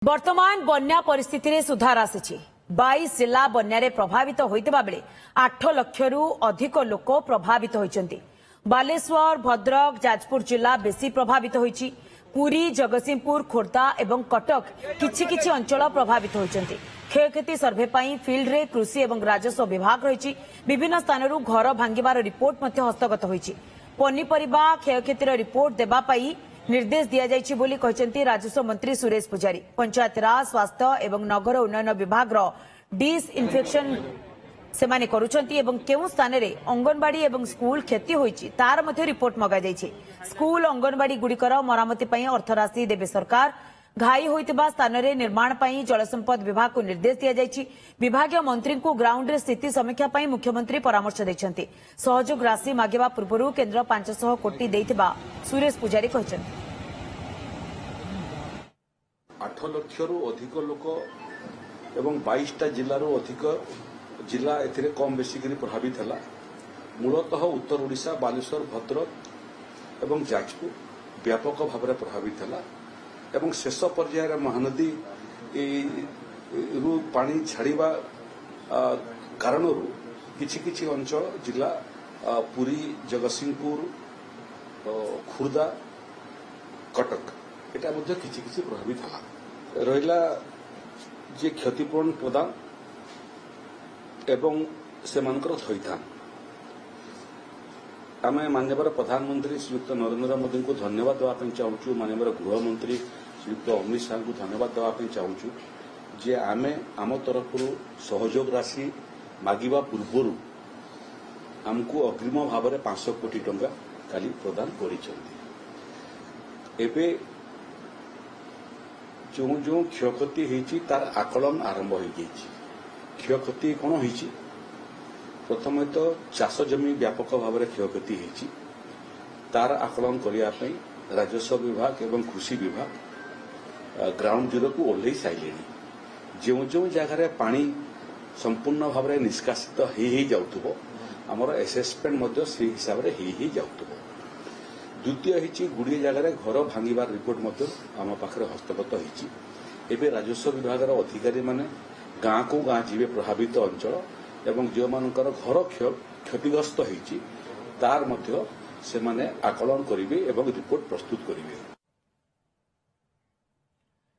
वर्तमान बन्या परिस्थिति रे सुधार आसी 22 जिला बन्या प्रभावित होता बेले 8 लाख रु अधिक लोक प्रभावित होती। बालेश्वर भद्रक जाजपुर जिला बेसी प्रभावित होती। पुरी जगतसिंहपुर खोर्धा एवं कटक किछि अंचल प्रभावित होती। क्षयक्षति सर्भे पाई फील्ड रे कृषि एवं राजस्व विभाग रही। विभिन्न स्थान घर भांगिबार रिपोर्ट हस्तगत होती। पनीपरिबा क्षयक्षतिर रिपोर्ट देवाई निर्देश दिया जायछि बोली कहचंती राजस्व मंत्री सुरेश पुजारी। पंचायत राज स्वास्थ्य एवं नगर उन्नयन विभाग डिस इन्फेक्शन सेमाने करुछंती एवं केउ स्थान रे अंगनवाड़ी एवं स्कूल क्षति होईछि तार मध्ये रिपोर्ट मगा जायछि। स्कूल अंगनवाड़ी गुड़िकर मरामती पई अर्थराशि देबे सरकार। घाई होइतिबा स्थान रे निर्माण पई जलसंपद विभाग को निर्देश दिया जायछि। विभागीय मंत्री को ग्राउंड रे स्थिति समीक्षा पई मुख्यमंत्री परामर्श दैछंती। सहयोग राशि मागिबा पूर्वरु केंद्र 500 कोटी देइतिबा सुरेश पुजारी कहचंती। 8 लाख रु अधिक लोक एवं 22टा जिल्लारू अधिक जिला एथिरे कम बेसी करी प्रभावित हला। मूलतः उत्तर ओडिशा बालेश्वर भद्रक एवं जाजपुर व्यापक भाव में प्रभावित हला एवं शेष पर्यायर महानदी रु पानी छाड़िबा कारणरू किछि अंचल जिला पुरी जगतसिंहपुर खोर्धा कटक एटा मध्ये किछि प्रभावित हला। रहिला जे क्षतिपूरण प्रदान एवं सेमानकर थैथान आमे माननीय प्रधानमंत्री श्रीयुक्त नरेंद्र मोदी को धन्यवाद देवाई चाहूँ। माननीय गृहमंत्री श्रीयुक्त अमित शाह को धन्यवाद देवाई चाहूँ जे आमे आम तरफ सहयोग राशि मागिबा पूर्व आमको अग्रिम भाव में 500 कोटी टंका काली प्रदान करिसेंती। एबे जो जो क्षयक्षति होईची तार आकलन आरंभ हो गई। क्षयक्षति कौन होईची? प्रथम तो चाष जमी व्यापक भाव में क्षयक्षति होईची तार आकलन करिया पई राजस्व विभाग एवं कृषि विभाग ग्राउंड जीरो को ओल्लई साइले। जो जो जगह पानी संपूर्ण भाव में निष्कासित हो जाउथबो हमर एसेसमेंट मध्य से हिसाब रे हो जाउथबो। द्वितीय हिची गुड़िए जगह घर भांगिबार रिपोर्ट मध्य आम पाखरे हस्तगत होईची। एबे राजस्व विभाग अधिकारी माने गाँ को गाँ जीवे प्रभावित अंचल एवं जो मानकर घर क्षतिग्रस्त होईची तार मध्य से माने आकलन करिवे एवं रिपोर्ट प्रस्तुत करिवे।